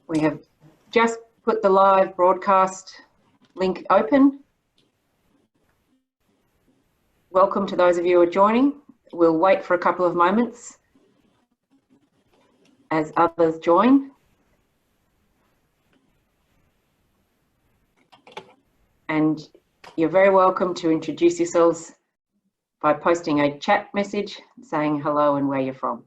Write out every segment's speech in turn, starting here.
We have just put the live broadcast link open. Welcome to those of you who are joining. We'll wait for a couple of moments as others join. And you're very welcome to introduce yourselves by posting a chat message saying hello and where you're from.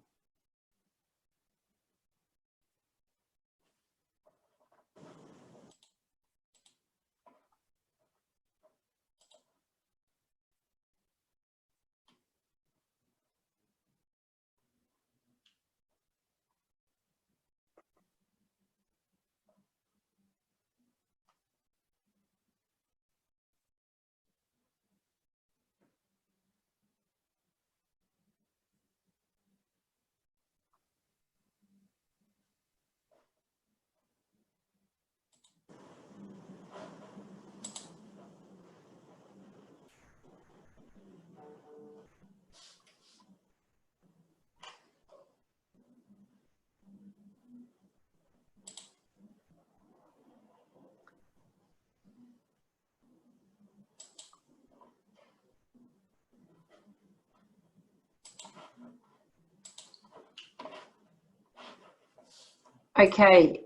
Okay,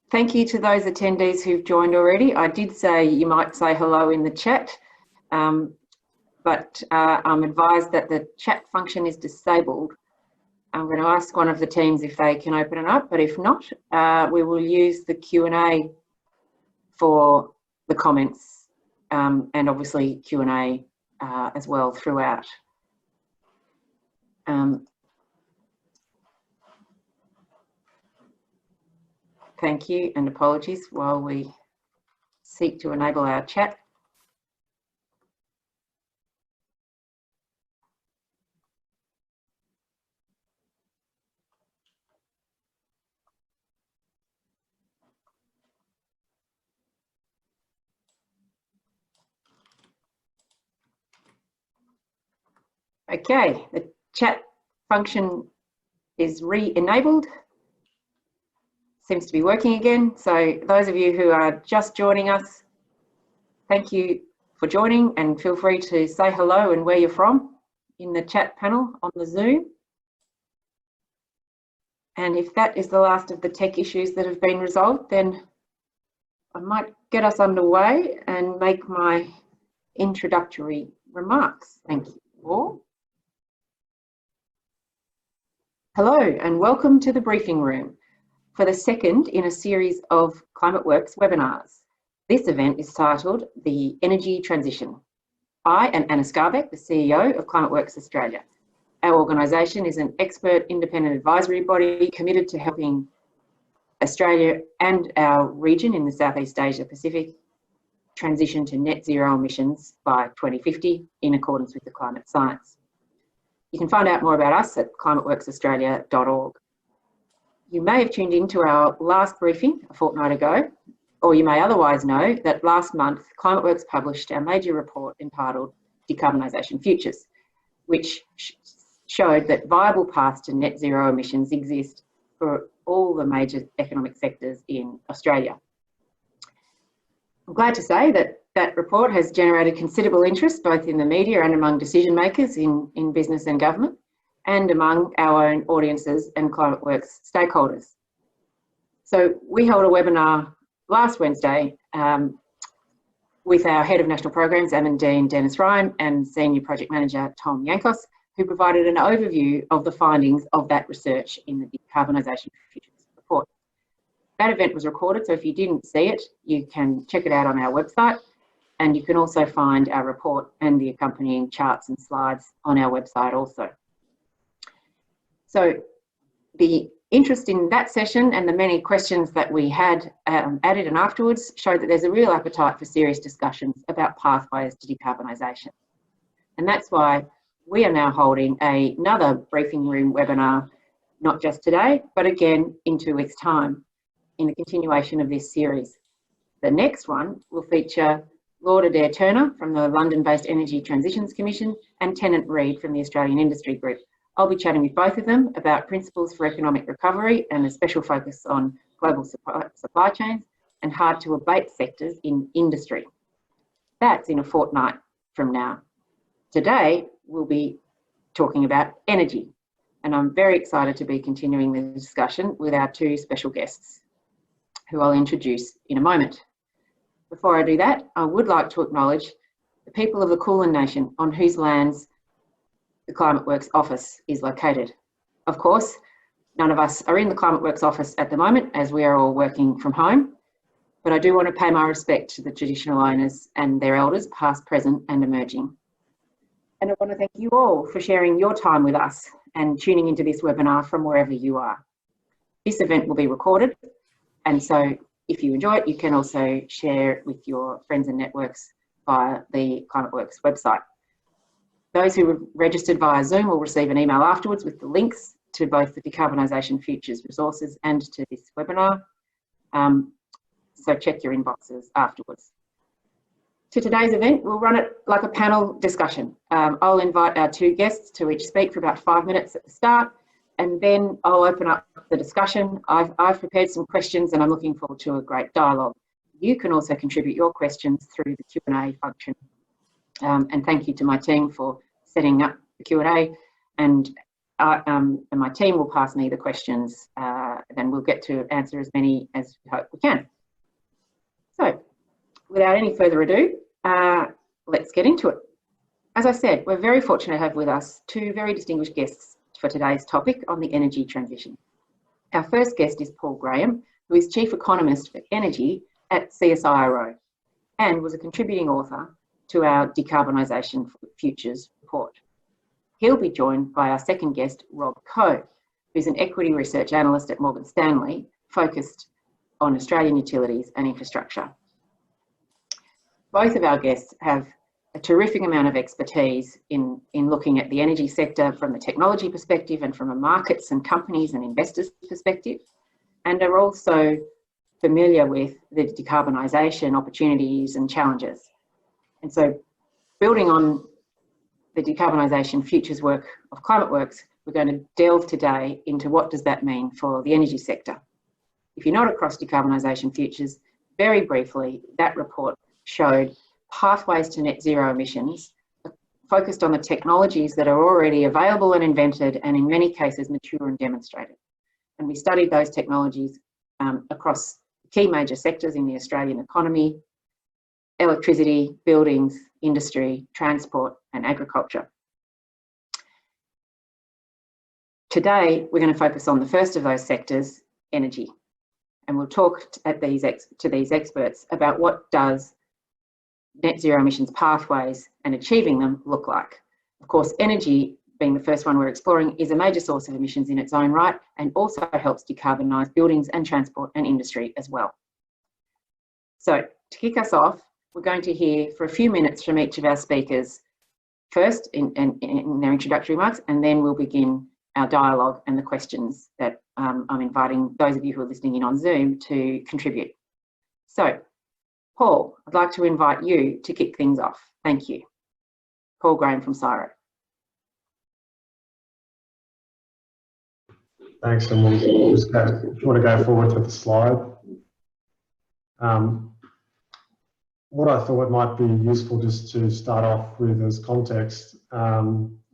thank you to those attendees who've joined already. I did say you might say hello in the chat, but I'm advised that the chat function is disabled. I'm going to ask one of the teams if they can open it up, but if not, we will use the Q&A for the comments and obviously Q&A as well throughout. Thank you and apologies while we seek to enable our chat. Okay, the chat function is re-enabled. Seems to be working again. So those of you who are just joining us, thank you for joining and feel free to say hello and where you're from in the chat panel on the Zoom. And if that is the last of the tech issues that have been resolved, then I might get us underway and make my introductory remarks. Thank you all. Hello and welcome to the briefing room for the second in a series of ClimateWorks webinars. This event is titled The Energy Transition. I am Anna Skarbek, the CEO of ClimateWorks Australia. Our organisation is an expert independent advisory body committed to helping Australia and our region in the Southeast Asia Pacific transition to net zero emissions by 2050 in accordance with the climate science. You can find out more about us at climateworksaustralia.org. You may have tuned into our last briefing a fortnight ago, or you may otherwise know that last month ClimateWorks published our major report entitled Decarbonization Futures, which showed that viable paths to net zero emissions exist for all the major economic sectors in Australia. I'm glad to say that that report has generated considerable interest both in the media and among decision makers in business and government, and among our own audiences and ClimateWorks stakeholders. So we held a webinar last Wednesday with our Head of National Programs, Dean Dennis Ryan, and Senior Project Manager, Tom Yankos, who provided an overview of the findings of that research in the Decarbonisation Futures report. That event was recorded, so if you didn't see it, you can check it out on our website, and you can also find our report and the accompanying charts and slides on our website also. So the interest in that session and the many questions that we had added and afterwards showed that there's a real appetite for serious discussions about pathways to decarbonisation. And that's why we are now holding another briefing room webinar, not just today, but again in 2 weeks' time, in the continuation of this series. The next one will feature Lord Adair Turner from the London-based Energy Transitions Commission and Tennant Reid from the Australian Industry Group. I'll be chatting with both of them about principles for economic recovery and a special focus on global supply chains and hard to abate sectors in industry. That's in a fortnight from now. Today, we'll be talking about energy, and I'm very excited to be continuing the discussion with our two special guests, who I'll introduce in a moment. Before I do that, I would like to acknowledge the people of the Kulin Nation on whose lands the ClimateWorks office is located. Of course, none of us are in the ClimateWorks office at the moment as we are all working from home, but I do want to pay my respect to the traditional owners and their elders, past, present and emerging. And I want to thank you all for sharing your time with us and tuning into this webinar from wherever you are. This event will be recorded, and so if you enjoy it, you can also share it with your friends and networks via the ClimateWorks website. Those who have registered via Zoom will receive an email afterwards with the links to both the Decarbonisation Futures resources and to this webinar. So check your inboxes afterwards. To today's event, we'll run it like a panel discussion. I'll invite our two guests to each speak for about 5 minutes at the start, and then I'll open up the discussion. I've prepared some questions and I'm looking forward to a great dialogue. You can also contribute your questions through the Q&A function. And thank you to my team for setting up the Q&A, and my team will pass me the questions, then we'll get to answer as many as we hope we can. So, without any further ado, let's get into it. As I said, we're very fortunate to have with us two very distinguished guests for today's topic on the energy transition. Our first guest is Paul Graham, who is Chief Economist for Energy at CSIRO and was a contributing author to our Decarbonisation Futures report. He'll be joined by our second guest, Rob Coe, who's an equity research analyst at Morgan Stanley, focused on Australian utilities and infrastructure. Both of our guests have a terrific amount of expertise in looking at the energy sector from the technology perspective and from a markets and companies and investors perspective, and are also familiar with the decarbonisation opportunities and challenges. And so, building on the decarbonisation futures work of ClimateWorks, we're going to delve today into what does that mean for the energy sector. If you're not across decarbonisation futures, very briefly, that report showed pathways to net zero emissions focused on the technologies that are already available and invented, and in many cases mature and demonstrated. And we studied those technologies across key major sectors in the Australian economy: electricity, buildings, industry, transport and agriculture. Today, we're going to focus on the first of those sectors, energy. And we'll talk to these experts about what does net zero emissions pathways and achieving them look like. Of course, energy, being the first one we're exploring, is a major source of emissions in its own right and also helps decarbonise buildings and transport and industry as well. So to kick us off, we're going to hear for a few minutes from each of our speakers, first in their introductory remarks, and then we'll begin our dialogue and the questions that I'm inviting those of you who are listening in on Zoom to contribute. So, Paul, I'd like to invite you to kick things off. Thank you. Paul Graham from CSIRO. Thanks, and we'll just go, if you want to go forward to the slide. What I thought might be useful just to start off with as context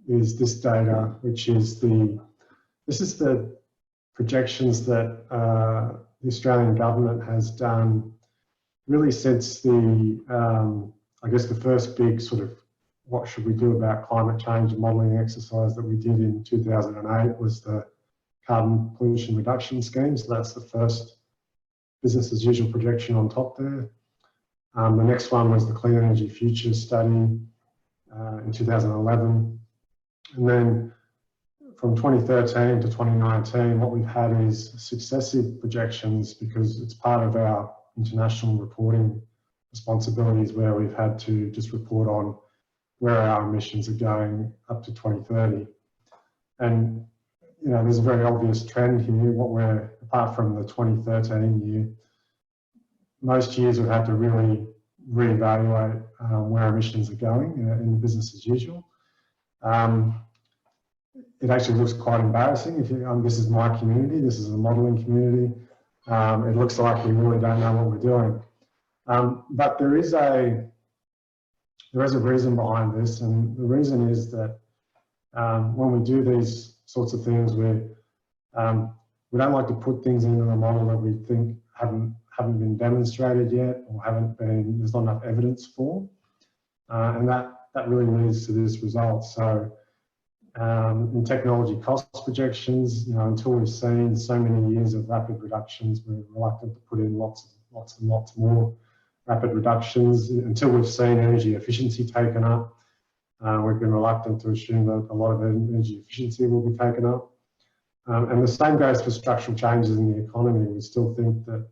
is this data, which is this is the projections that the Australian government has done really since I guess the first big sort of what should we do about climate change modelling exercise that we did in 2008 was the carbon pollution reduction scheme. So that's the first business as usual projection on top there. The next one was the Clean Energy Futures study in 2011. And then from 2013 to 2019, what we've had is successive projections because it's part of our international reporting responsibilities where we've had to just report on where our emissions are going up to 2030. And, you know, there's a very obvious trend here. Apart from the 2013 year, most years we've had to really reevaluate where emissions are going in the business as usual. It actually looks quite embarrassing. This is my community, this is a modelling community. it looks like we really don't know what we're doing. But there is a reason behind this, and the reason is that when we do these sorts of things, we don't like to put things into the model that we think haven't been demonstrated yet, or there's not enough evidence for, and that really leads to this result. So in technology cost projections, until we've seen so many years of rapid reductions, we're reluctant to put in lots and lots more rapid reductions. Until we've seen energy efficiency taken up, we've been reluctant to assume that a lot of energy efficiency will be taken up. And the same goes for structural changes in the economy. We still think that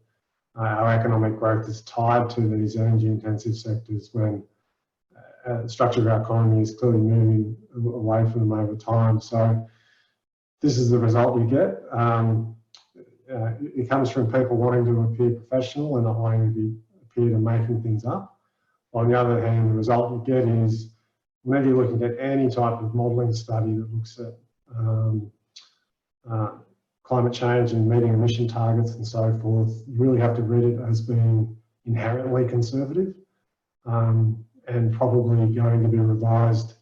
our economic growth is tied to these energy intensive sectors when the structure of our economy is clearly moving away from them over time. So this is the result you get. It comes from people wanting to appear professional and not wanting to appear to making things up. On the other hand, the result you get is whenever you're looking at any type of modelling study that looks at climate change and meeting emission targets and so forth, you really have to read it as being inherently conservative and probably going to be revised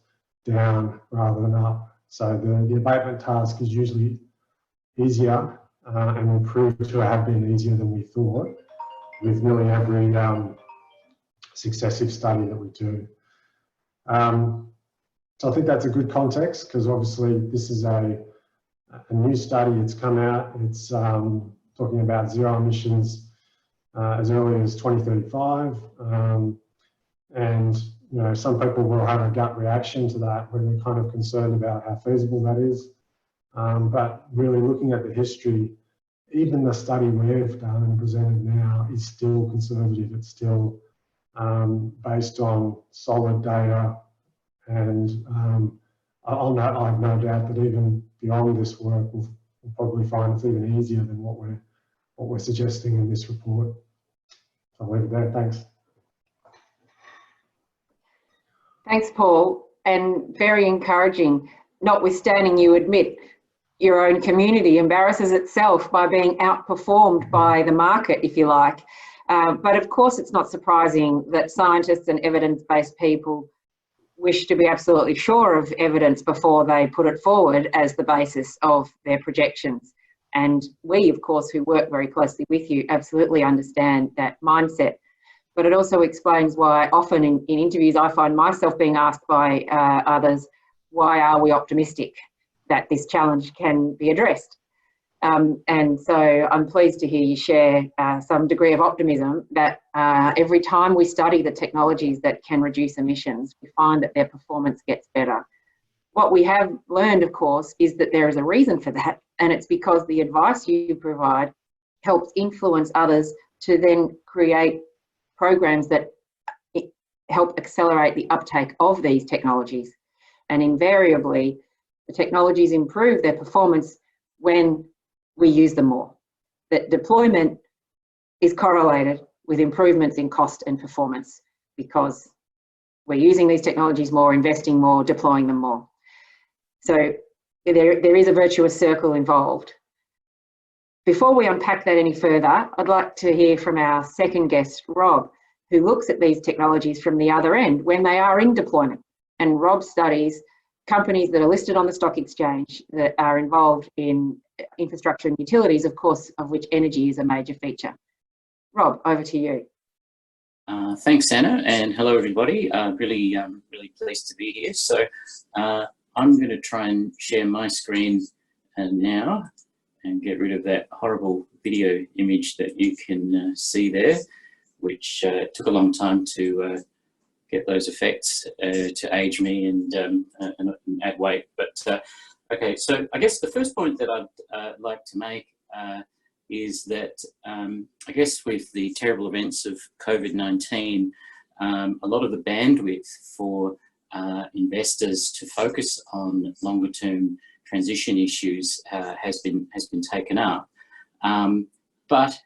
down rather than up. So the abatement task is usually easier and will prove to have been easier than we thought with nearly every successive study that we do. So I think that's a good context, because obviously this is a new study. It's come out. It's talking about zero emissions as early as 2035, and some people will have a gut reaction to that when they're kind of concerned about how feasible that is. But really looking at the history, even the study we've done and presented now is still conservative. It's still based on solid data, and I have no doubt that even beyond this work, we'll probably find it's even easier than what we're suggesting in this report. I'll leave it there. Thanks. Thanks, Paul, and very encouraging. Notwithstanding, you admit your own community embarrasses itself by being outperformed by the market, if you like. But of course, it's not surprising that scientists and evidence-based people wish to be absolutely sure of evidence before they put it forward as the basis of their projections. And we, of course, who work very closely with you, absolutely understand that mindset. But it also explains why often in interviews I find myself being asked by others, why are we optimistic that this challenge can be addressed? And so I'm pleased to hear you share some degree of optimism that every time we study the technologies that can reduce emissions, we find that their performance gets better. What we have learned, of course, is that there is a reason for that, and it's because the advice you provide helps influence others to then create programs that help accelerate the uptake of these technologies. And invariably, the technologies improve their performance when we use them more. That deployment is correlated with improvements in cost and performance because we're using these technologies more, investing more, deploying them more. So there is a virtuous circle involved. Before we unpack that any further, I'd like to hear from our second guest, Rob, who looks at these technologies from the other end when they are in deployment. And Rob studies companies that are listed on the stock exchange that are involved in infrastructure and utilities, of course, of which energy is a major feature. Rob, over to you. Thanks, Anna, and hello, everybody. Really pleased to be here. So I'm going to try and share my screen now and get rid of that horrible video image that you can see there, which took a long time to get those effects to age me and add weight. But okay, so I guess the first point that I'd like to make is that I guess with the terrible events of COVID-19, a lot of the bandwidth for investors to focus on longer term transition issues has been taken up. But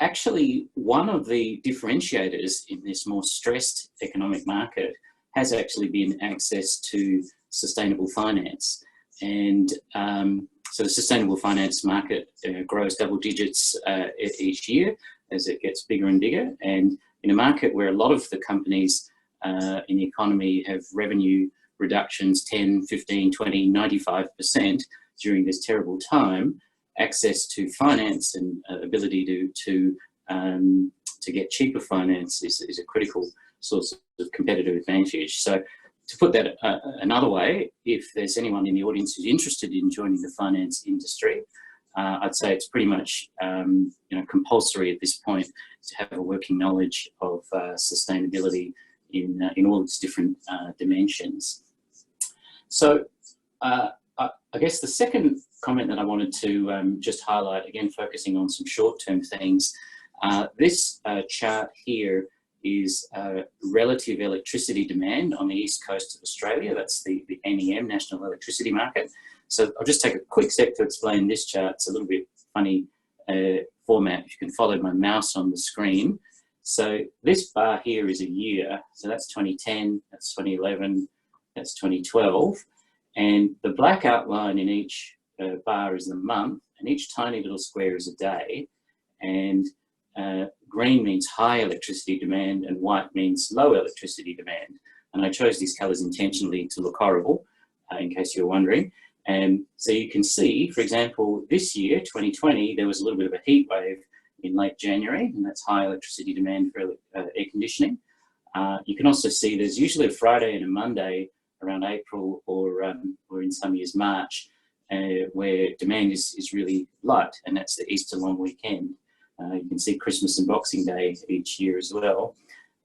actually, one of the differentiators in this more stressed economic market has actually been access to sustainable finance. And so the sustainable finance market grows double digits each year as it gets bigger and bigger. And in a market where a lot of the companies in the economy have revenue reductions 10, 15, 20, 95% during this terrible time, access to finance and ability to get cheaper finance is a critical source of competitive advantage. So to put that another way, if there's anyone in the audience who's interested in joining the finance industry, I'd say it's pretty much compulsory at this point to have a working knowledge of sustainability in all its different dimensions. So I guess the second comment that I wanted to just highlight, again focusing on some short-term things, this chart here is relative electricity demand on the east coast of Australia. That's the NEM, National Electricity Market. So I'll just take a quick sec to explain this chart. It's a little bit funny format. If you can follow my mouse on the screen. So this bar here is a year. So that's 2010, that's 2011, that's 2012. And the black outline in each bar is the month, and each tiny little square is a day. And green means high electricity demand and white means low electricity demand. And I chose these colours intentionally to look horrible, in case you're wondering. And so you can see, for example, this year, 2020, there was a little bit of a heat wave in late January, and that's high electricity demand for air conditioning. You can also see there's usually a Friday and a Monday around April or in some years March, where demand is really light, and that's the Easter long weekend. You can see Christmas and Boxing Day each year as well.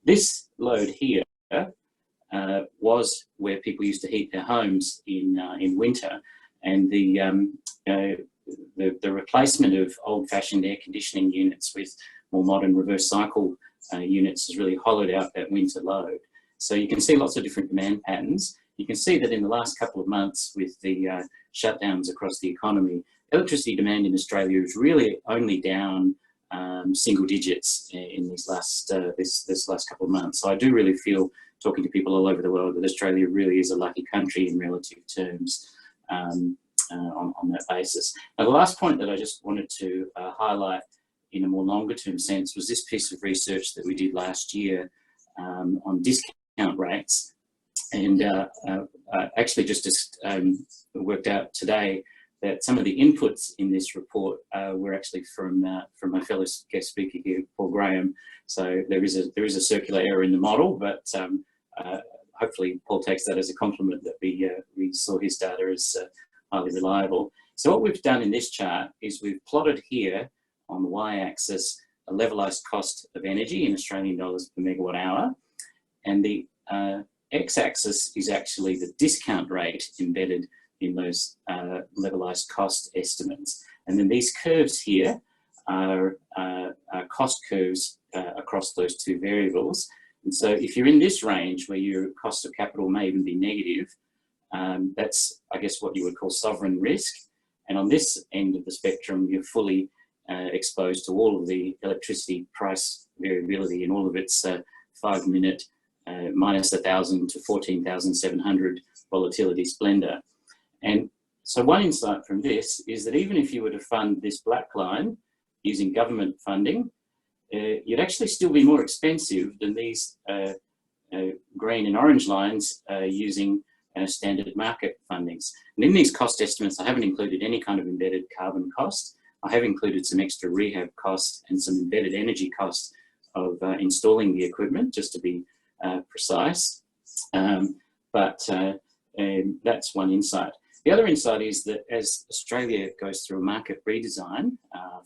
This load here was where people used to heat their homes in winter, and the replacement of old-fashioned air conditioning units with more modern reverse cycle units has really hollowed out that winter load. So you can see lots of different demand patterns. You can see that in the last couple of months with the shutdowns across the economy, electricity demand in Australia is really only down single digits in these last this last couple of months. So I do really feel, talking to people all over the world, that Australia really is a lucky country in relative terms on that basis. Now, the last point that I just wanted to highlight in a more longer term sense was this piece of research that we did last year on discount rates. And actually just worked out today that some of the inputs in this report were actually from my fellow guest speaker here, Paul Graham. So there is a circular error in the model, but hopefully Paul takes that as a compliment that we saw his data as highly reliable. So what we've done in this chart is we've plotted here on the y-axis a levelised cost of energy in Australian dollars per megawatt hour, and the x-axis is actually the discount rate embedded in those levelised cost estimates. And then these curves here are cost curves across those two variables. And so if you're in this range where your cost of capital may even be negative, that's, I guess, what you would call sovereign risk. And on this end of the spectrum, you're fully exposed to all of the electricity price variability in all of its 5-minute minus 1,000 to 14,700 volatility splendor. And so one insight from this is that even if you were to fund this black line using government funding, you'd actually still be more expensive than these green and orange lines using standard market fundings. And in these cost estimates, I haven't included any kind of embedded carbon cost. I have included some extra rehab costs and some embedded energy costs of installing the equipment, just to be precise. But that's one insight. The other insight is that as Australia goes through a market redesign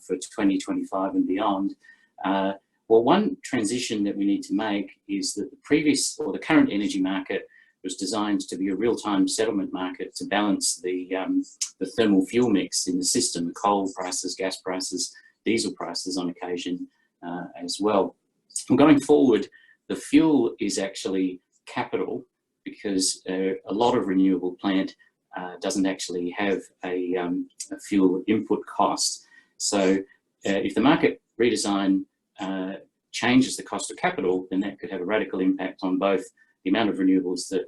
for 2025 and beyond, well, one transition that we need to make is that the current energy market was designed to be a real-time settlement market to balance the thermal fuel mix in the system, coal prices, gas prices, diesel prices on occasion as well. And going forward, the fuel is actually capital, because a lot of renewable plant doesn't actually have a fuel input cost. So if the market redesign changes the cost of capital, then that could have a radical impact on both the amount of renewables that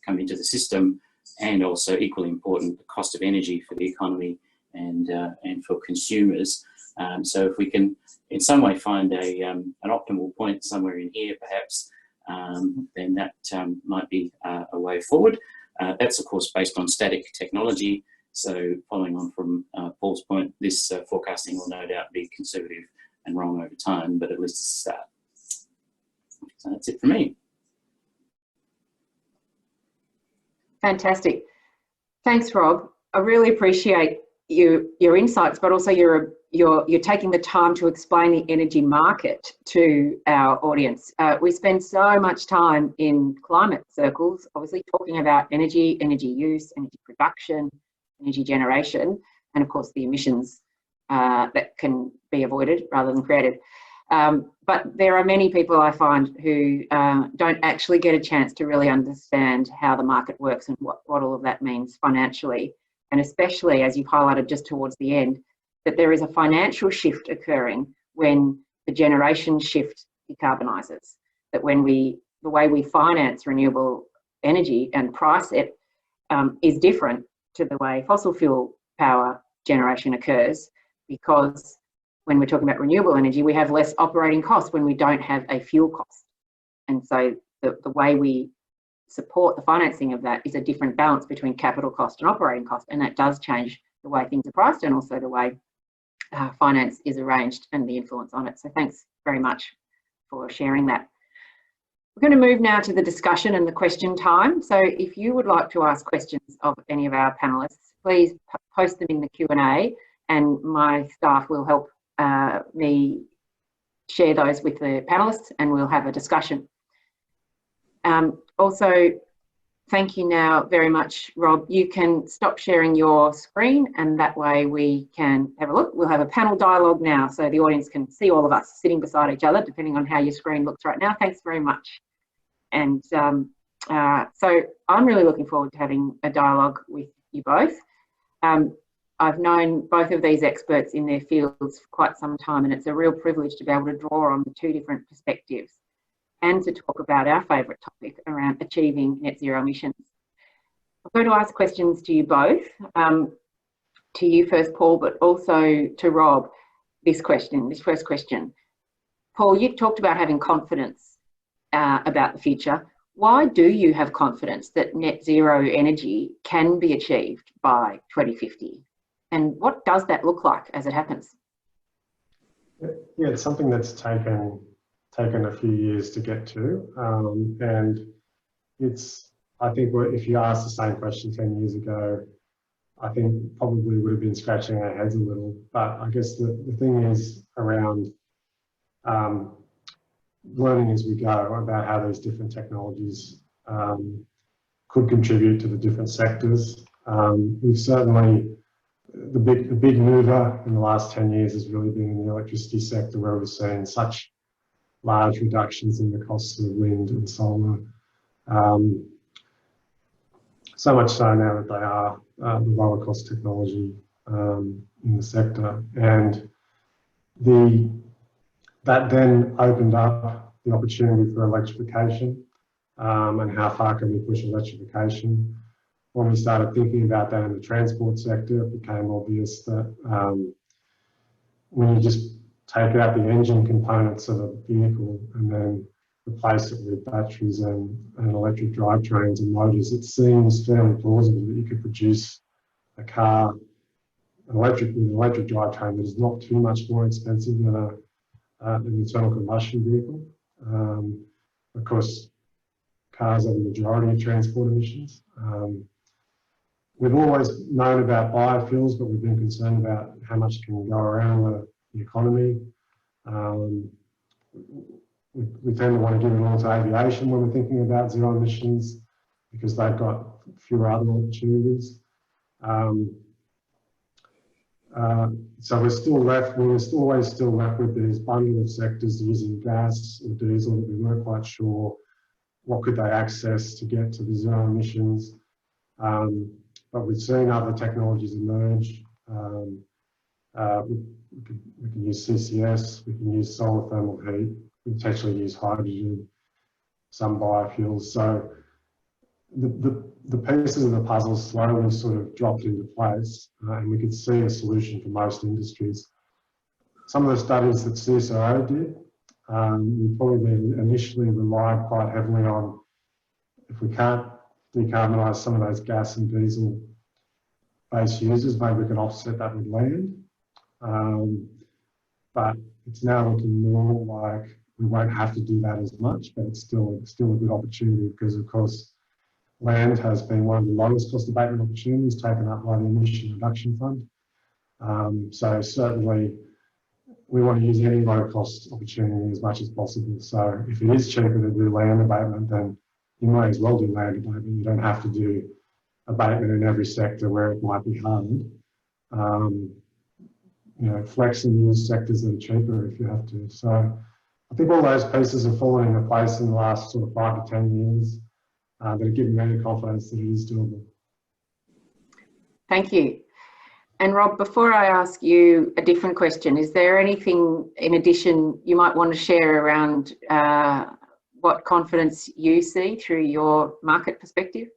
come into the system and also equally important, the cost of energy for the economy and for consumers. So if we can in some way find an optimal point somewhere in here, perhaps, then that might be a way forward. That's of course based on static technology. So following on from Paul's point, this forecasting will no doubt be conservative and wrong over time, but at least it's a start. So that's it for me. Fantastic. Thanks, Rob. I really appreciate your insights, but also you're taking the time to explain the energy market to our audience. We spend so much time in climate circles, obviously talking about energy, energy use, energy production, energy generation, and of course the emissions that can be avoided rather than created. But there are many people I find who don't actually get a chance to really understand how the market works and what all of that means financially. And especially, as you've highlighted just towards the end, that there is a financial shift occurring when the generation shift decarbonises. That when the way we finance renewable energy and price it is different to the way fossil fuel power generation occurs, because when we're talking about renewable energy, we have less operating costs when we don't have a fuel cost. And so the way we support the financing of that is a different balance between capital cost and operating cost, and that does change the way things are priced and also the way finance is arranged and the influence on it. So thanks very much for sharing that. We're going to move now to the discussion and the question time. So if you would like to ask questions of any of our panelists, please post them in the Q&A, and my staff will help me share those with the panelists, and we'll have a discussion. Also, thank you now very much, Rob. You can stop sharing your screen, and that way we can have a look. We'll have a panel dialogue now, so the audience can see all of us sitting beside each other, depending on how your screen looks right now. Thanks very much. And so I'm really looking forward to having a dialogue with you both. I've known both of these experts in their fields for quite some time, and it's a real privilege to be able to draw on the two different perspectives and to talk about our favourite topic around achieving net zero emissions. I'm going to ask questions to you both, to you first, Paul, but also to Rob, this first question. Paul, you've talked about having confidence about the future. Why do you have confidence that net zero energy can be achieved by 2050? And what does that look like as it happens? Yeah, it's something that's taken a few years to get to, and I think if you asked the same question 10 years ago, I think probably would have been scratching our heads a little. But I guess the thing is around learning as we go about how these different technologies could contribute to the different sectors. We've certainly, the big mover in the last 10 years has really been in the electricity sector, where we've seen such large reductions in the costs of wind and solar. So much so now that they are the lower cost technology in the sector. And that then opened up the opportunity for electrification, and how far can we push electrification. When we started thinking about that in the transport sector, it became obvious that when you just take out the engine components of a vehicle and then replace it with batteries and electric drivetrains and motors, it seems fairly plausible that you could produce a car, with an electric drivetrain that is not too much more expensive than an internal combustion vehicle. Of course, cars are the majority of transport emissions. We've always known about biofuels, but we've been concerned about how much can go around the economy. We tend to want to give it all to aviation when we're thinking about zero emissions, because they've got fewer other opportunities. So we're always still left with this bundle of sectors using gas or diesel that we weren't quite sure what could they access to get to the zero emissions. But we've seen other technologies emerge. We can use CCS, we can use solar thermal heat, we potentially use hydrogen, some biofuels. So the pieces of the puzzle slowly sort of dropped into place, and we could see a solution for most industries. Some of the studies that CSIRO did, we probably initially relied quite heavily on, if we can't decarbonise some of those gas and diesel based users, maybe we can offset that with land. But it's now looking more like we won't have to do that as much, but it's still a good opportunity, because of course land has been one of the lowest cost abatement opportunities taken up by the Emission Reduction Fund. So certainly we want to use any low cost opportunity as much as possible. So if it is cheaper to do land abatement, then you might as well do land abatement. You don't have to do abatement in every sector where it might be hard. You know, flex and use sectors that are cheaper if you have to. So I think all those pieces have fallen into place in the last sort of 5 to 10 years that are giving me confidence that it is doable. Thank you. And Rob, before I ask you a different question, is there anything in addition you might want to share around what confidence you see through your market perspective?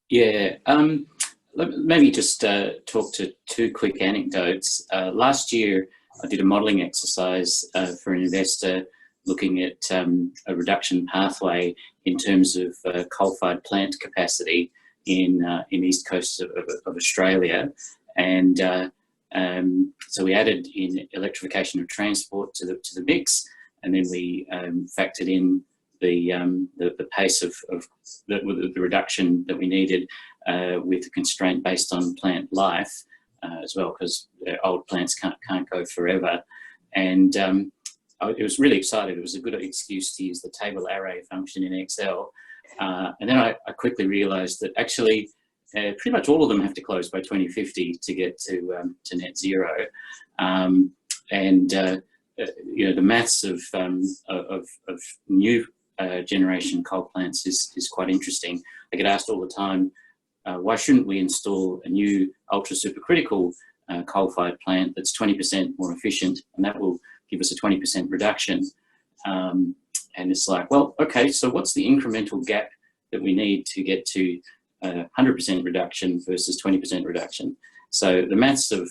Yeah, maybe just talk to 2 quick anecdotes. Last year, I did a modelling exercise for an investor looking at a reduction pathway in terms of coal-fired plant capacity in east coast of Australia, and so we added in electrification of transport to the mix, and then we factored in the pace of the reduction that we needed with the constraint based on plant life as well, because old plants can't go forever. And it was really excited. It was a good excuse to use the table array function in Excel. And then I quickly realised that actually pretty much all of them have to close by 2050 to get to net zero. You know, the maths of new generation coal plants is quite interesting. I get asked all the time, why shouldn't we install a new ultra supercritical coal-fired plant that's 20% more efficient, and that will give us a 20% reduction? And it's like, well, okay, so what's the incremental gap that we need to get to 100% reduction versus 20% reduction? So the maths of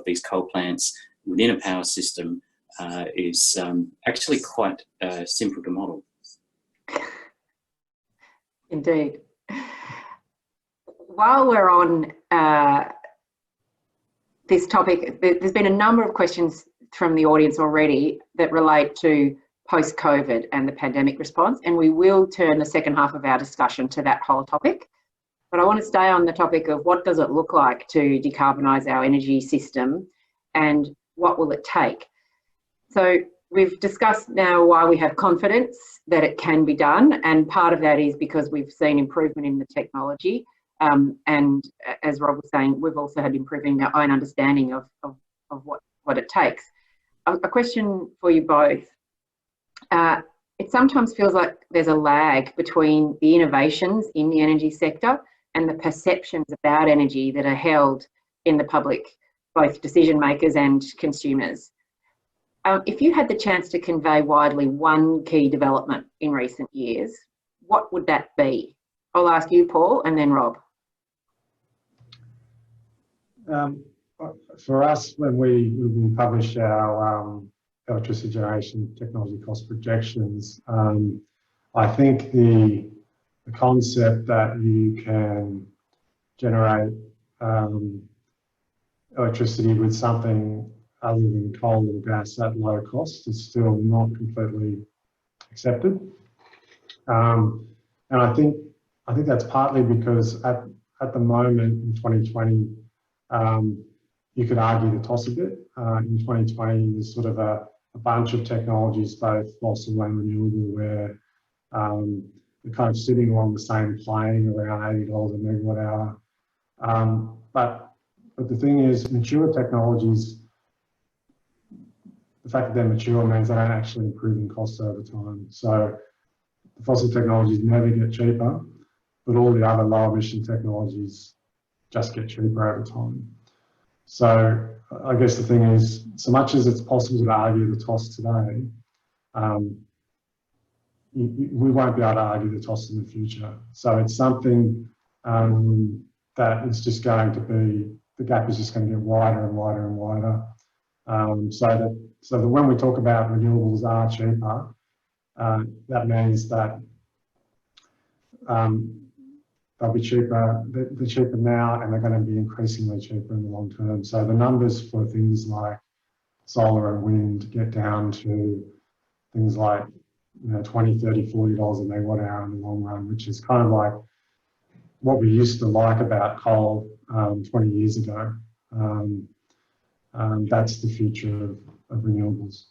these coal plants within a power system is actually quite simple to model. Indeed. While we're on this topic, there's been a number of questions from the audience already that relate to post-COVID and the pandemic response, and we will turn the second half of our discussion to that whole topic. But I want to stay on the topic of what does it look like to decarbonise our energy system and what will it take? So we've discussed now why we have confidence that it can be done, and part of that is because we've seen improvement in the technology. And as Rob was saying, we've also had improving our own understanding of what it takes. A question for you both. It sometimes feels like there's a lag between the innovations in the energy sector and the perceptions about energy that are held in the public, both decision makers and consumers. If you had the chance to convey widely one key development in recent years, what would that be? I'll ask you, Paul, and then Rob. For us, when we publish our electricity generation technology cost projections, I think the concept that you can generate electricity with something other than coal or gas at low cost is still not completely accepted. And I think that's partly because at the moment in 2020, you could argue the toss a bit. In 2020, there's sort of a bunch of technologies, both fossil and renewable, where they're kind of sitting along the same plane around $80 a megawatt hour. But the thing is, mature technologies, the fact that they're mature means they don't actually improve in costs over time. So the fossil technologies never get cheaper, but all the other low emission technologies just get cheaper over time. So I guess the thing is, so much as it's possible to argue the toss today, we won't be able to argue the toss in the future. So it's something that is just going to be, the gap is just going to get wider and wider and wider. So that when we talk about renewables are cheaper, that means that they'll be cheaper. They're cheaper now, and they're going to be increasingly cheaper in the long term. So the numbers for things like solar and wind get down to things like, you know, $20, $30, $40 a megawatt hour in the long run, which is kind of like what we used to like about coal 20 years ago. That's the future of renewables.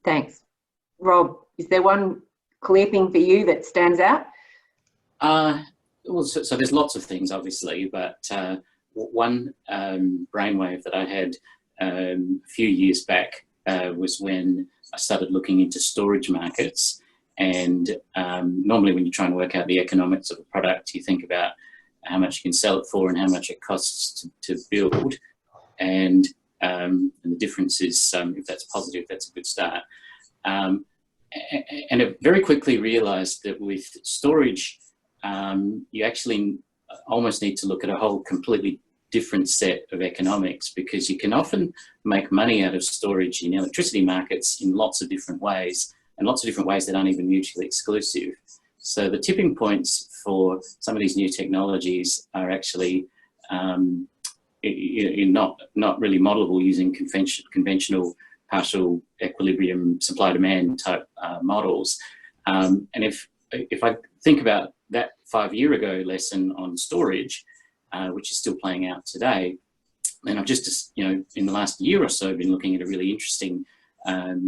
Thanks. Rob, is there one clear thing for you that stands out? Well, so there's lots of things, obviously, but one brainwave that I had a few years back was when I started looking into storage markets. And normally when you're trying to work out the economics of a product, you think about how much you can sell it for and how much it costs to build. And the difference is, if that's positive, that's a good start. And I very quickly realized that with storage, you actually almost need to look at a whole completely different set of economics, because you can often make money out of storage in electricity markets in lots of different ways, and lots of different ways that aren't even mutually exclusive. So the tipping points for some of these new technologies are actually not really modelable using conventional partial equilibrium supply-demand type models. And if I think about that 5 year ago lesson on storage, which is still playing out today, then I've just, in the last year or so, been looking at a really interesting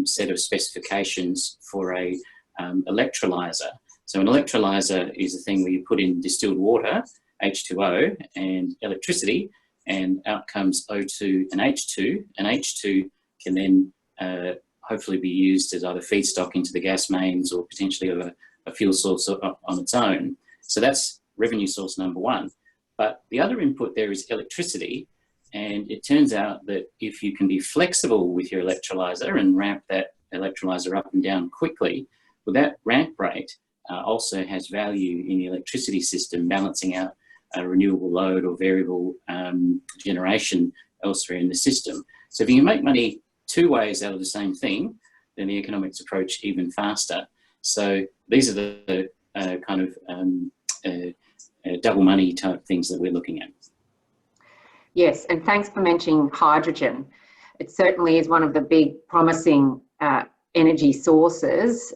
set of specifications for a electrolyzer. So an electrolyzer is a thing where you put in distilled water, H2O, and electricity, and out comes O2 and H2. And H2 can then hopefully be used as either feedstock into the gas mains or potentially a fuel source on its own. So that's revenue source number one. But the other input there is electricity. And it turns out that if you can be flexible with your electrolyzer and ramp that electrolyzer up and down quickly, well, that ramp rate also has value in the electricity system, balancing out a renewable load or variable generation elsewhere in the system. So if you can make money two ways out of the same thing, then the economics approach even faster. So these are the kind of double money type things that we're looking at. Yes, and thanks for mentioning hydrogen. It certainly is one of the big promising energy sources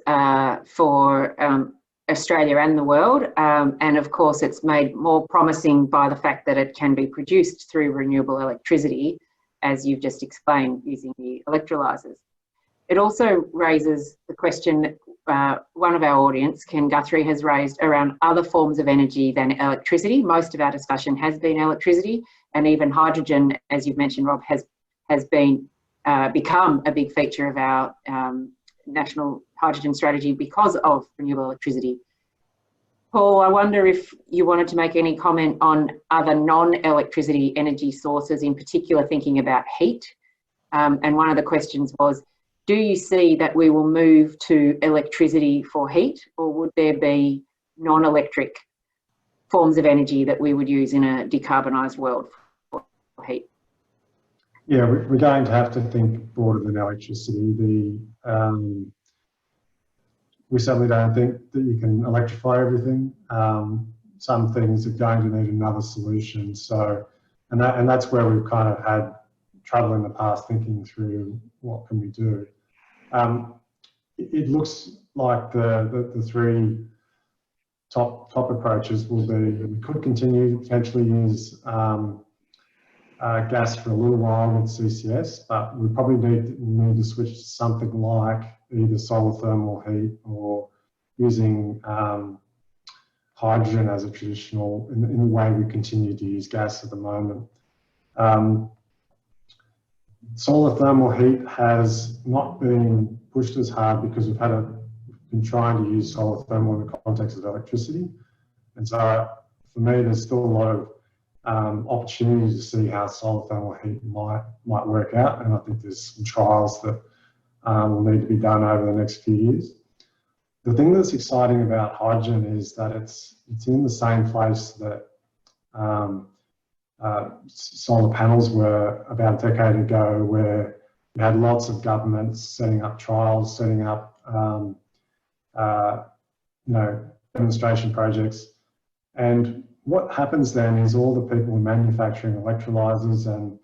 for Australia and the world. And of course, it's made more promising by the fact that it can be produced through renewable electricity, as you've just explained, using the electrolyzers. It also raises the question that one of our audience, Ken Guthrie, has raised around other forms of energy than electricity. Most of our discussion has been electricity, and even hydrogen, as you've mentioned, Rob, has been become a big feature of our national hydrogen strategy because of renewable electricity. Paul, I wonder if you wanted to make any comment on other non-electricity energy sources, in particular thinking about heat. And one of the questions was, do you see that we will move to electricity for heat, or would there be non-electric forms of energy that we would use in a decarbonised world for heat? Yeah, we're going to have to think broader than electricity. We certainly don't think that you can electrify everything. Some things are going to need another solution. So, and that's where we've kind of had trouble in the past thinking through what can we do. It looks like the three top approaches will be, we could continue to potentially use gas for a little while with CCS, but we probably need to switch to something like either solar thermal heat or using hydrogen as a traditional, in the way we continue to use gas at the moment. Solar thermal heat has not been pushed as hard because we've been trying to use solar thermal in the context of electricity. And so for me, there's still a lot of opportunities to see how solar thermal heat might work out. And I think there's some trials that will need to be done over the next few years. The thing that's exciting about hydrogen is that it's in the same place that solar panels were about a decade ago, where you had lots of governments setting up trials, setting up demonstration projects. And what happens then is all the people manufacturing electrolyzers and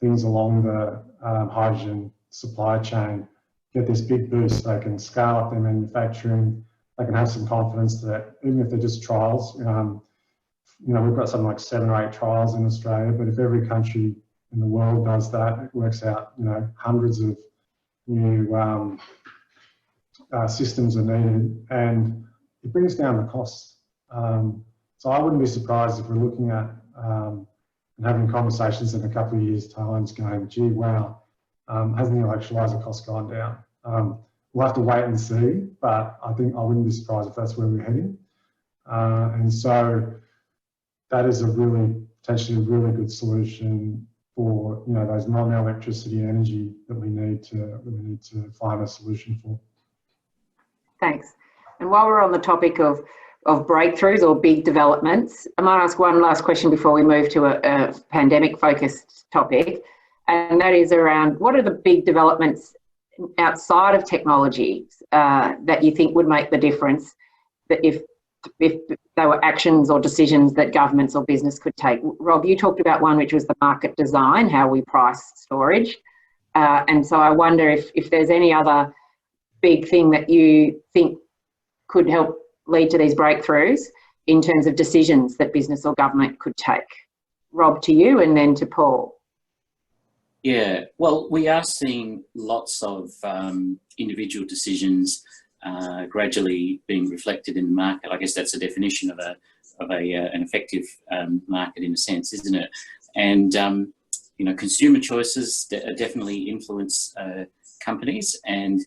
things along the hydrogen supply chain get this big boost. They can scale up their manufacturing. They can have some confidence that even if they're just trials, we've got something like 7 or 8 trials in Australia, but if every country in the world does that, it works out, hundreds of new systems are needed, and it brings down the costs. So I wouldn't be surprised if we're looking at and having conversations in a couple of years' time going, gee, wow, hasn't the electrolyser cost gone down? We'll have to wait and see, but I wouldn't be surprised if that's where we're heading. And so that is potentially a really good solution for those non-electricity energy that we need to find a solution for. Thanks. And while we're on the topic of breakthroughs or big developments, I might ask one last question before we move to a pandemic-focused topic, and that is around what are the big developments outside of technology that you think would make the difference, that if there were actions or decisions that governments or business could take. Rob, you talked about one which was the market design, how we price storage. And so I wonder if there's any other big thing that you think could help lead to these breakthroughs in terms of decisions that business or government could take. Rob, to you, and then to Paul. Yeah, well, we are seeing lots of individual decisions gradually being reflected in the market. I guess that's a definition of an effective market in a sense, isn't it? And consumer choices definitely influence companies, and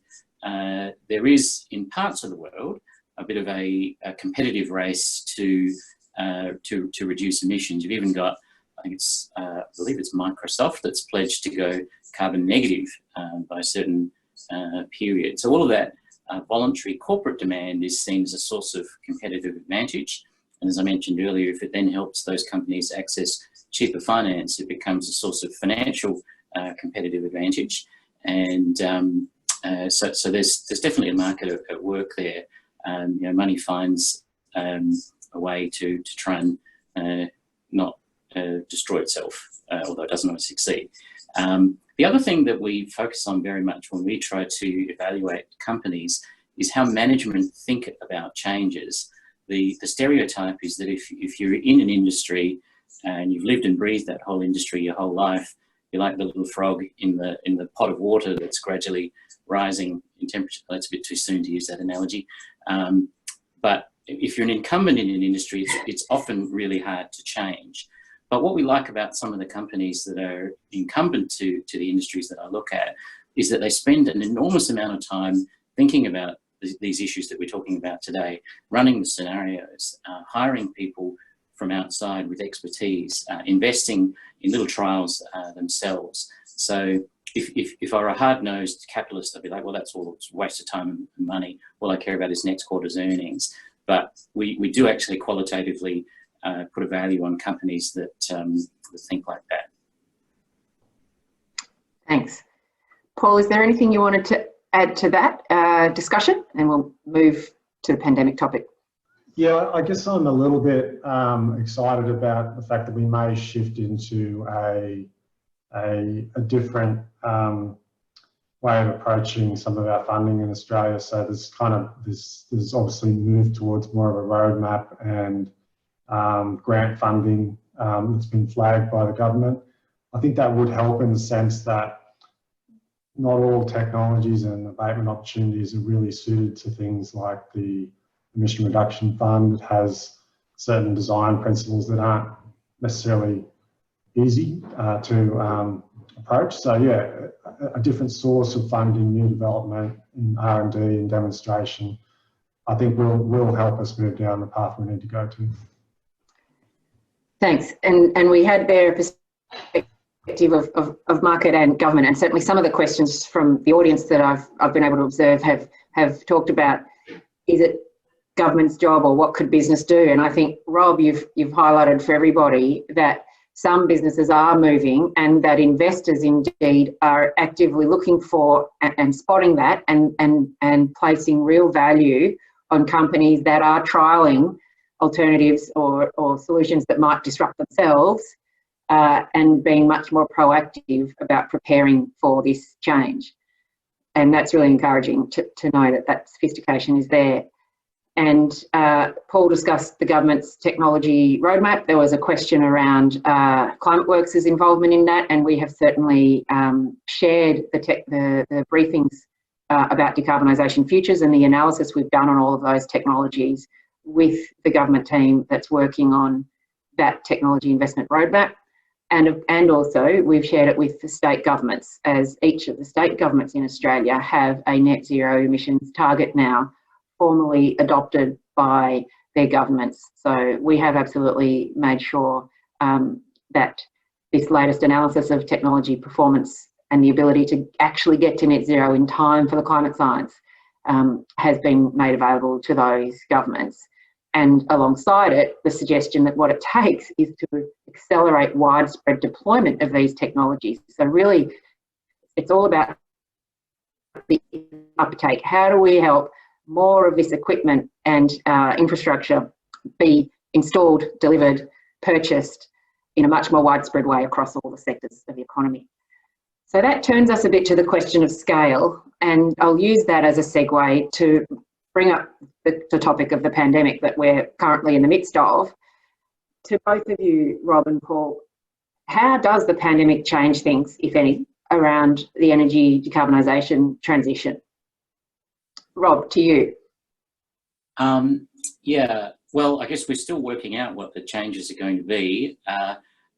there is, in parts of the world, a bit of a competitive race to reduce emissions. You've even got, I believe it's Microsoft that's pledged to go carbon negative by a certain period. So all of that voluntary corporate demand is seen as a source of competitive advantage. And as I mentioned earlier, if it then helps those companies access cheaper finance, it becomes a source of financial competitive advantage. And so there's definitely a market at work there. Money finds a way to try and not destroy itself, although it doesn't always succeed. The other thing that we focus on very much when we try to evaluate companies is how management think about changes. The stereotype is that if you're in an industry and you've lived and breathed that whole industry your whole life, you're like the little frog in the pot of water that's gradually rising in temperature. That's a bit too soon to use that analogy. But if you're an incumbent in an industry, it's often really hard to change. But what we like about some of the companies that are incumbent to the industries that I look at is that they spend an enormous amount of time thinking about these issues that we're talking about today, running the scenarios, hiring people from outside with expertise, investing in little trials themselves. So if I were a hard-nosed capitalist, I'd be like, well, that's all, it's a waste of time and money. All I care about is next quarter's earnings. But we do actually qualitatively put a value on companies that think like that. Thanks. Paul, is there anything you wanted to add to that discussion? And we'll move to the pandemic topic. Yeah, I guess I'm a little bit excited about the fact that we may shift into a different way of approaching some of our funding in Australia. So there's there's obviously moved towards more of a roadmap and grant funding that's been flagged by the government. I think that would help in the sense that not all technologies and abatement opportunities are really suited to things like the Emission Reduction Fund. It has certain design principles that aren't necessarily easy to approach. So yeah, a different source of funding, new development in R&D and demonstration, I think will help us move down the path we need to go to. Thanks. And we had there a perspective perspective of market and government, and certainly some of the questions from the audience that I've been able to observe have talked about, is it government's job or what could business do? And I think, Rob, you've highlighted for everybody that some businesses are moving and that investors indeed are actively looking for and spotting that and placing real value on companies that are trialling alternatives or solutions that might disrupt themselves, and being much more proactive about preparing for this change. And that's really encouraging to know that that sophistication is there. And Paul discussed the government's technology roadmap. There was a question around ClimateWorks' involvement in that, and we have certainly shared the briefings about decarbonisation futures and the analysis we've done on all of those technologies with the government team that's working on that technology investment roadmap. And also we've shared it with the state governments, as each of the state governments in Australia have a net zero emissions target now formally adopted by their governments. So we have absolutely made sure that this latest analysis of technology performance and the ability to actually get to net zero in time for the climate science has been made available to those governments. And alongside it, the suggestion that what it takes is to accelerate widespread deployment of these technologies. So really, it's all about the uptake. How do we help more of this equipment and infrastructure be installed, delivered, purchased in a much more widespread way across all the sectors of the economy? So that turns us a bit to the question of scale, and I'll use that as a segue to bring up the topic of the pandemic that we're currently in the midst of. To both of you, Rob and Paul, how does the pandemic change things, if any, around the energy decarbonisation transition? Rob, to you. Yeah, well, I guess we're still working out what the changes are going to be.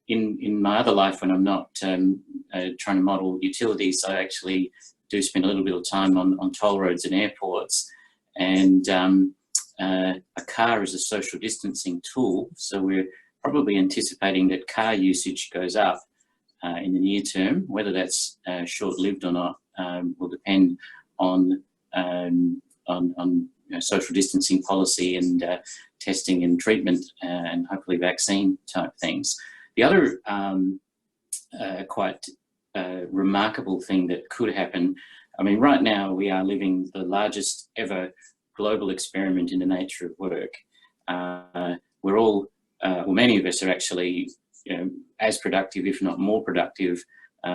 In my other life, when I'm not trying to model utilities, I actually do spend a little bit of time on toll roads and airports. And a car is a social distancing tool, so we're probably anticipating that car usage goes up in the near term. Whether that's short-lived or not will depend on social distancing policy and testing and treatment and hopefully vaccine type things. The other quite remarkable thing that could happen, I mean, right now we are living the largest ever global experiment in the nature of work. We're all, well, many of us are actually, as productive, if not more productive,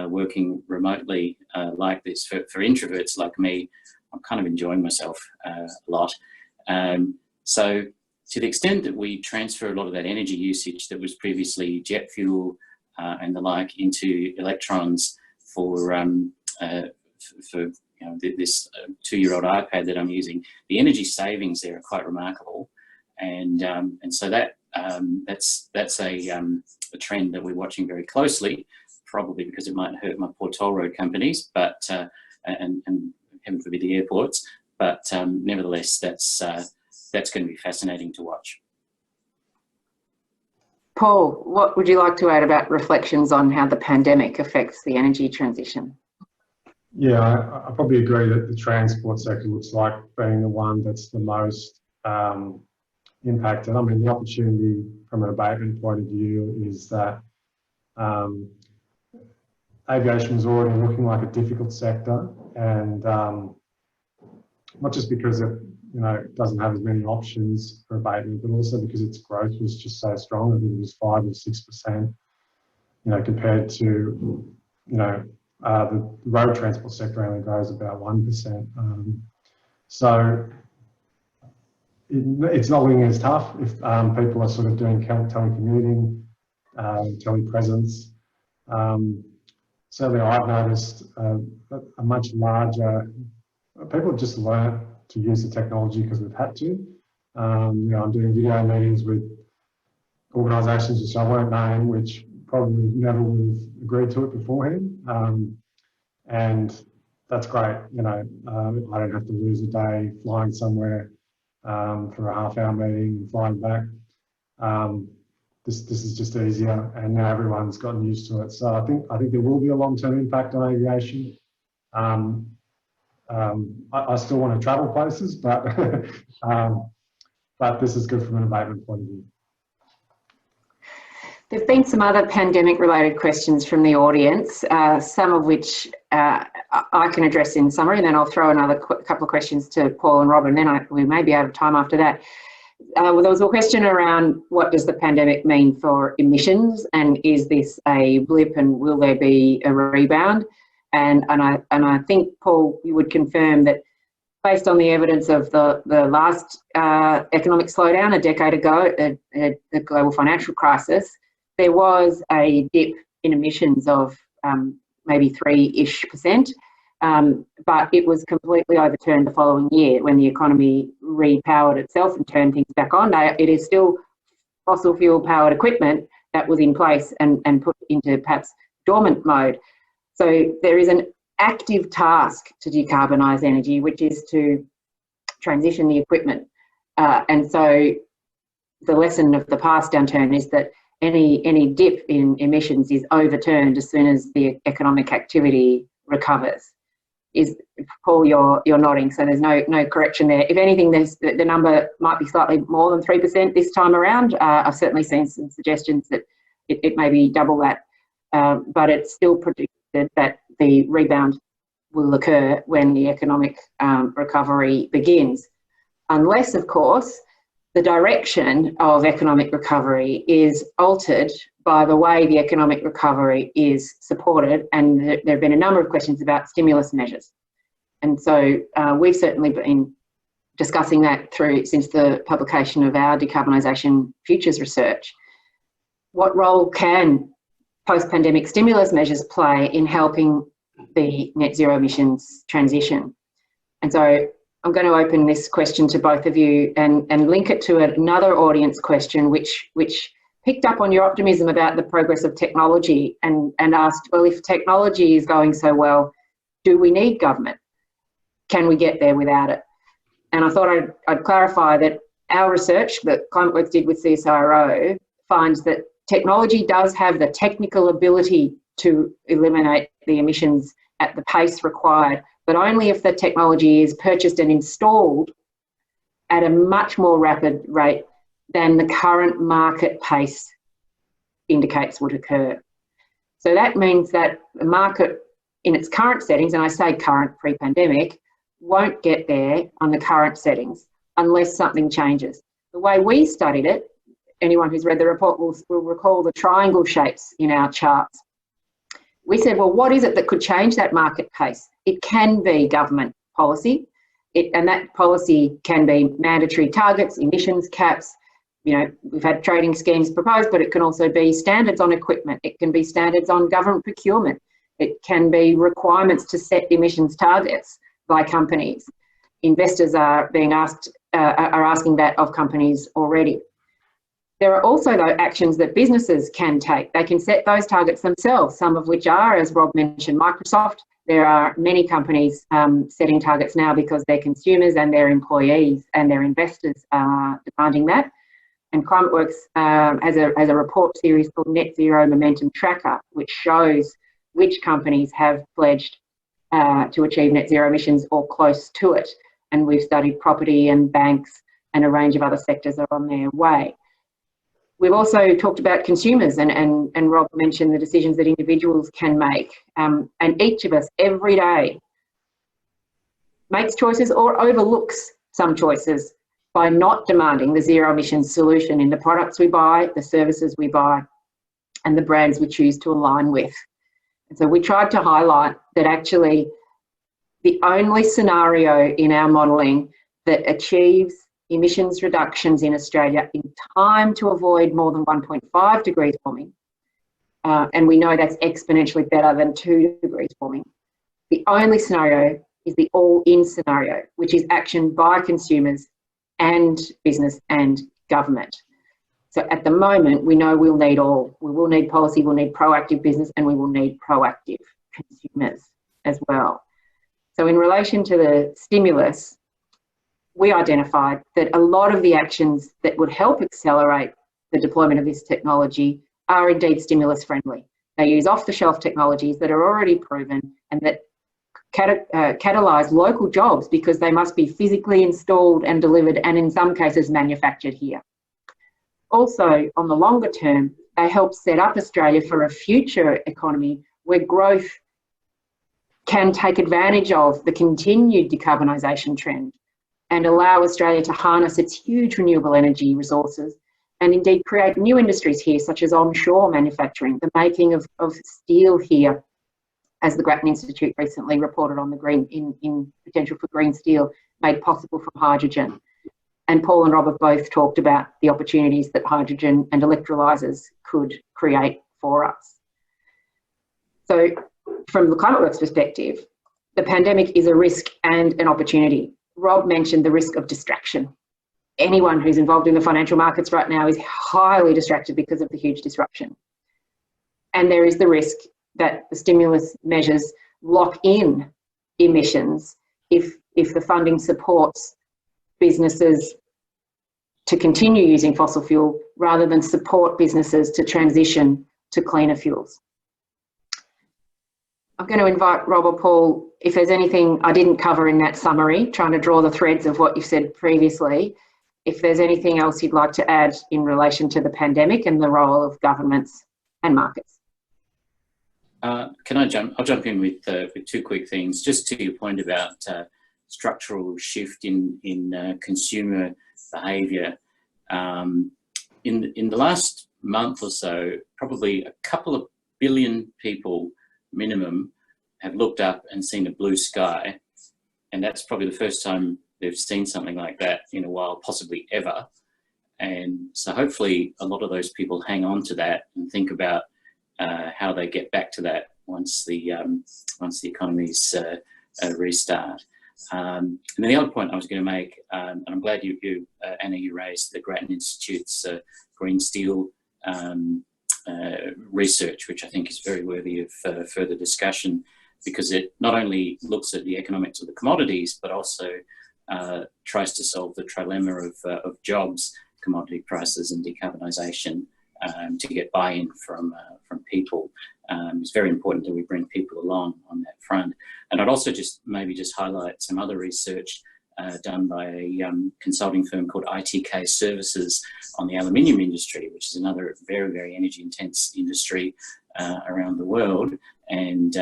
working remotely like this. For introverts like me, I'm kind of enjoying myself a lot. So to the extent that we transfer a lot of that energy usage that was previously jet fuel and the like into electrons for this 2-year-old iPad that I'm using, the energy savings there are quite remarkable, and so that's a trend that we're watching very closely, probably because it might hurt my poor toll road companies, but and heaven forbid the airports, but nevertheless, that's going to be fascinating to watch. Paul, what would you like to add about reflections on how the pandemic affects the energy transition? Yeah, I probably agree that the transport sector looks like being the one that's the most impacted. I mean, the opportunity from an abatement point of view is that aviation was already looking like a difficult sector, and not just because it doesn't have as many options for abatement, but also because its growth was just so strong. I think it was 5 or 6%, compared to the road transport sector only grows about 1%. So it's not looking as tough if people are sort of doing telecommuting, telepresence. Certainly I've noticed a much larger, people have just learned to use the technology because we've had to. I'm doing video meetings with organisations which I won't name, which probably never would have agreed to it beforehand. And that's great, I don't have to lose a day flying somewhere for a half-hour meeting and flying back. this is just easier, and now everyone's gotten used to it. So I think there will be a long-term impact on aviation. I still want to travel places, but but this is good from an abatement point of view. There have been some other pandemic-related questions from the audience, some of which I can address in summary, and then I'll throw another couple of questions to Paul and Rob, and then we may be out of time after that. Well, there was a question around what does the pandemic mean for emissions, and is this a blip, and will there be a rebound? And I think, Paul, you would confirm that based on the evidence of the last economic slowdown a decade ago, the global financial crisis, there was a dip in emissions of maybe 3-ish%, but it was completely overturned the following year when the economy repowered itself and turned things back on. It is still fossil fuel powered equipment that was in place and put into perhaps dormant mode. So there is an active task to decarbonise energy, which is to transition the equipment. And so the lesson of the past downturn is that any dip in emissions is overturned as soon as the economic activity recovers. Paul, you're nodding, so there's no correction there. If anything, the number might be slightly more than 3% this time around. I've certainly seen some suggestions that it may be double that, but it's still predicted that the rebound will occur when the economic recovery begins, unless, of course, the direction of economic recovery is altered by the way the economic recovery is supported. And there have been a number of questions about stimulus measures. And so we've certainly been discussing that since the publication of our Decarbonisation Futures research. What role can post-pandemic stimulus measures play in helping the net zero emissions transition? And so I'm going to open this question to both of you and link it to another audience question which picked up on your optimism about the progress of technology and asked, well, if technology is going so well, do we need government? Can we get there without it? And I thought I'd clarify that our research that ClimateWorks did with CSIRO finds that technology does have the technical ability to eliminate the emissions at the pace required, but only if the technology is purchased and installed at a much more rapid rate than the current market pace indicates would occur. So that means that the market in its current settings, and I say current pre-pandemic, won't get there on the current settings unless something changes. The way we studied it, anyone who's read the report will recall the triangle shapes in our charts. We said, well, what is it that could change that market pace? It can be government policy, and that policy can be mandatory targets, emissions caps. You know, we've had trading schemes proposed, but it can also be standards on equipment. It can be standards on government procurement. It can be requirements to set emissions targets by companies. Investors are being asked, are asking that of companies already. There are also, though, actions that businesses can take. They can set those targets themselves, some of which are, as Rob mentioned, Microsoft. There are many companies setting targets now because their consumers and their employees and their investors are demanding that. And ClimateWorks has a report series called Net Zero Momentum Tracker, which shows which companies have pledged to achieve net zero emissions or close to it. And we've studied property and banks and a range of other sectors are on their way. We've also talked about consumers, and Rob mentioned the decisions that individuals can make. And each of us every day makes choices or overlooks some choices by not demanding the zero emissions solution in the products we buy, the services we buy, and the brands we choose to align with. And so we tried to highlight that actually the only scenario in our modelling that achieves emissions reductions in Australia in time to avoid more than 1.5 degrees warming, and we know that's exponentially better than 2 degrees warming. The only scenario is the all-in scenario, which is action by consumers and business and government. So at the moment, we know we'll need all. We will need policy, we'll need proactive business, and we will need proactive consumers as well. So in relation to the stimulus, we identified that a lot of the actions that would help accelerate the deployment of this technology are indeed stimulus friendly. They use off-the-shelf technologies that are already proven and that catalyse local jobs because they must be physically installed and delivered and in some cases manufactured here. Also, on the longer term, they help set up Australia for a future economy where growth can take advantage of the continued decarbonisation trend and allow Australia to harness its huge renewable energy resources and indeed create new industries here, such as onshore manufacturing, the making of steel here, as the Grattan Institute recently reported on the in potential for green steel made possible from hydrogen. And Paul and Rob have both talked about the opportunities that hydrogen and electrolysers could create for us. So from the ClimateWorks perspective, the pandemic is a risk and an opportunity. Rob mentioned the risk of distraction. Anyone who's involved in the financial markets right now is highly distracted because of the huge disruption. And there is the risk that the stimulus measures lock in emissions if the funding supports businesses to continue using fossil fuel rather than support businesses to transition to cleaner fuels. I'm going to invite Rob or Paul, if there's anything I didn't cover in that summary, trying to draw the threads of what you've said previously, if there's anything else you'd like to add in relation to the pandemic and the role of governments and markets. Can I jump? I'll jump in with two quick things. Just to your point about structural shift in consumer behaviour. In the last month or so, probably a couple of billion people minimum have looked up and seen a blue sky, and that's probably the first time they've seen something like that in a while, possibly ever. And so hopefully a lot of those people hang on to that and think about how they get back to that once the economies restart. And then the other point I was going to make, and I'm glad you Anna, you raised the Grattan Institute's green steel research, which I think is very worthy of further discussion, because it not only looks at the economics of the commodities, but also tries to solve the trilemma of jobs, commodity prices and decarbonisation to get buy-in from people. It's very important that we bring people along on that front. And I'd also just highlight some other research done by a consulting firm called ITK Services on the aluminium industry, which is another very, very energy intense industry around the world, and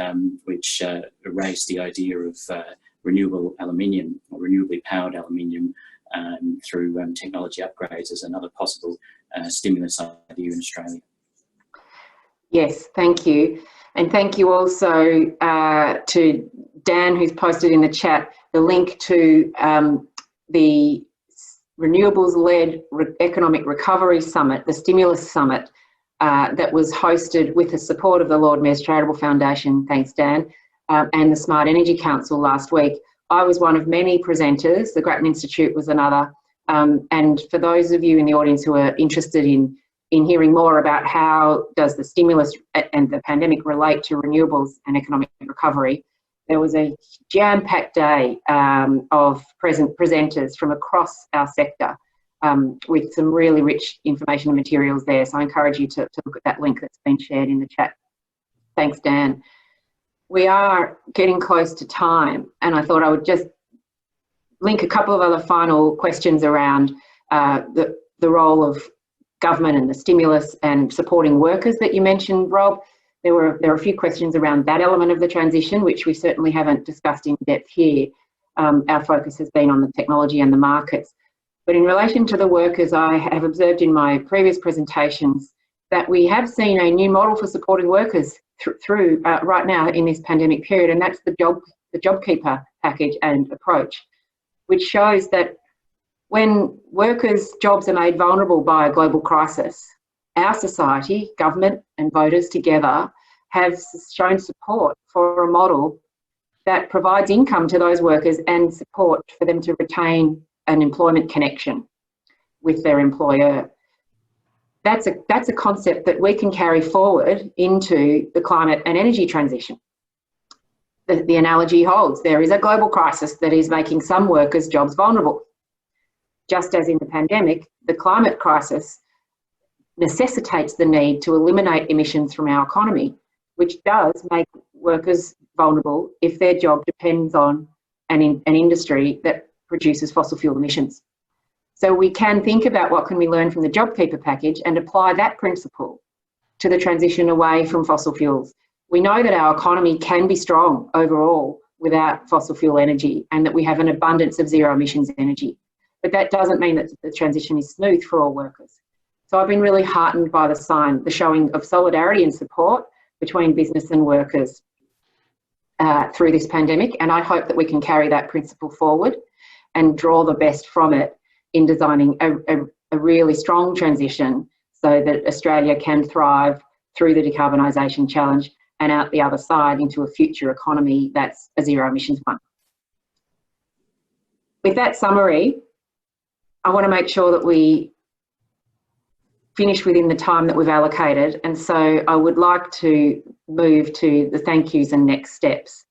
which raised the idea of renewable aluminium or renewably powered aluminium through technology upgrades as another possible stimulus idea in Australia. Yes, thank you. And thank you also to Dan, who's posted in the chat the link to the Renewables-led Economic Recovery Summit, the Stimulus Summit, that was hosted with the support of the Lord Mayor's Charitable Foundation, thanks Dan, and the Smart Energy Council last week. I was one of many presenters, the Grattan Institute was another, and for those of you in the audience who are interested in hearing more about how does the stimulus and the pandemic relate to renewables and economic recovery, there was a jam-packed day of presenters from across our sector with some really rich information and materials there. So I encourage you to look at that link that's been shared in the chat. Thanks, Dan. We are getting close to time, and I thought I would just link a couple of other final questions around the role of government and the stimulus and supporting workers that you mentioned, Rob. There are a few questions around that element of the transition, which we certainly haven't discussed in depth here. Our focus has been on the technology and the markets. But in relation to the workers, I have observed in my previous presentations that we have seen a new model for supporting workers through right now in this pandemic period, and that's the JobKeeper package and approach, which shows that when workers' jobs are made vulnerable by a global crisis, our society, government and voters together have shown support for a model that provides income to those workers and support for them to retain an employment connection with their employer. That's a concept that we can carry forward into the climate and energy transition. The analogy holds. There is a global crisis that is making some workers' jobs vulnerable. Just as in the pandemic, the climate crisis necessitates the need to eliminate emissions from our economy, which does make workers vulnerable if their job depends on an industry that produces fossil fuel emissions. So we can think about what can we learn from the JobKeeper package and apply that principle to the transition away from fossil fuels. We know that our economy can be strong overall without fossil fuel energy, and that we have an abundance of zero emissions energy. But that doesn't mean that the transition is smooth for all workers. So I've been really heartened by the showing of solidarity and support between business and workers through this pandemic, and I hope that we can carry that principle forward and draw the best from it in designing a really strong transition so that Australia can thrive through the decarbonisation challenge and out the other side into a future economy that's a zero emissions one. With that summary, I want to make sure that we finish within the time that we've allocated, and so I would like to move to the thank yous and next steps.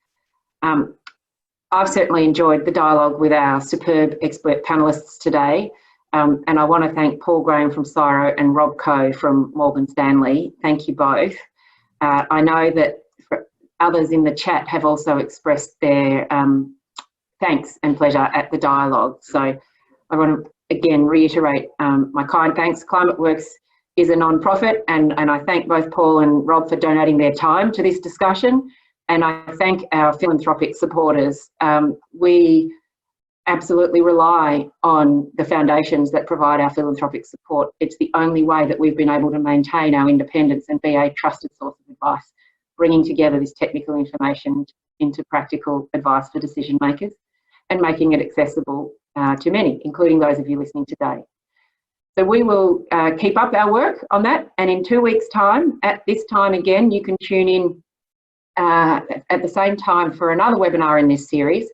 I've certainly enjoyed the dialogue with our superb expert panellists today, and I want to thank Paul Graham from CSIRO and Rob Coe from Morgan Stanley. Thank you both. I know that others in the chat have also expressed their thanks and pleasure at the dialogue. So I want to again reiterate my kind thanks. ClimateWorks is a non-profit, and I thank both Paul and Rob for donating their time to this discussion. And I thank our philanthropic supporters. We absolutely rely on the foundations that provide our philanthropic support. It's the only way that we've been able to maintain our independence and be a trusted source of advice, bringing together this technical information into practical advice for decision makers and making it accessible to many, including those of you listening today. So we will keep up our work on that, and in 2 weeks' time, at this time again, you can tune in at the same time for another webinar in this series.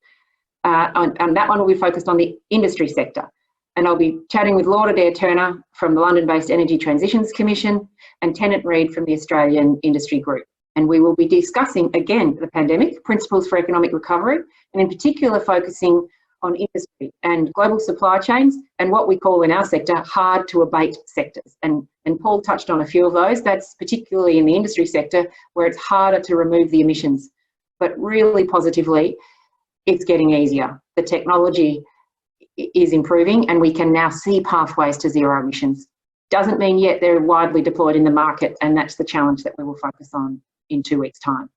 And that one will be focused on the industry sector. And I'll be chatting with Lord Adair Turner from the London-based Energy Transitions Commission and Tennant Reid from the Australian Industry Group. And we will be discussing, again, the pandemic, principles for economic recovery, and in particular focusing on industry and global supply chains and what we call in our sector hard to abate sectors. And Paul touched on a few of those. That's particularly in the industry sector where it's harder to remove the emissions. But really positively, it's getting easier. The technology is improving and we can now see pathways to zero emissions. Doesn't mean yet they're widely deployed in the market, and that's the challenge that we will focus on in 2 weeks' time.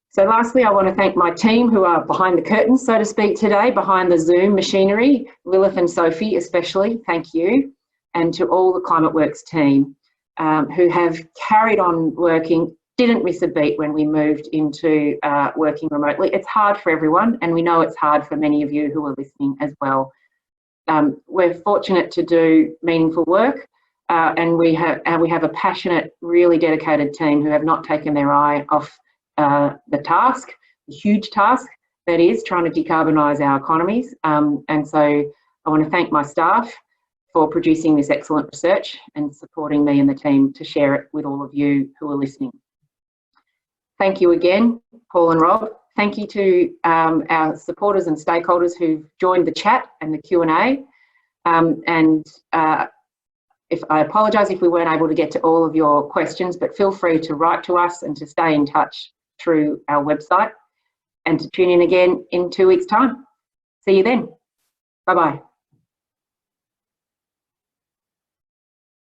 So lastly, I want to thank my team who are behind the curtains, so to speak, today, behind the Zoom machinery, Lilith and Sophie especially, thank you, and to all the ClimateWorks team who have carried on working, didn't miss a beat when we moved into working remotely. It's hard for everyone, and we know it's hard for many of you who are listening as well. We're fortunate to do meaningful work, and we have a passionate, really dedicated team who have not taken their eye off the task, the huge task that is trying to decarbonise our economies. And so I want to thank my staff for producing this excellent research and supporting me and the team to share it with all of you who are listening. Thank you again, Paul and Rob. Thank you to our supporters and stakeholders who've joined the chat and the Q&A. If I apologise if we weren't able to get to all of your questions, but feel free to write to us and to stay in touch through our website, and to tune in again in 2 weeks' time. See you then. Bye-bye.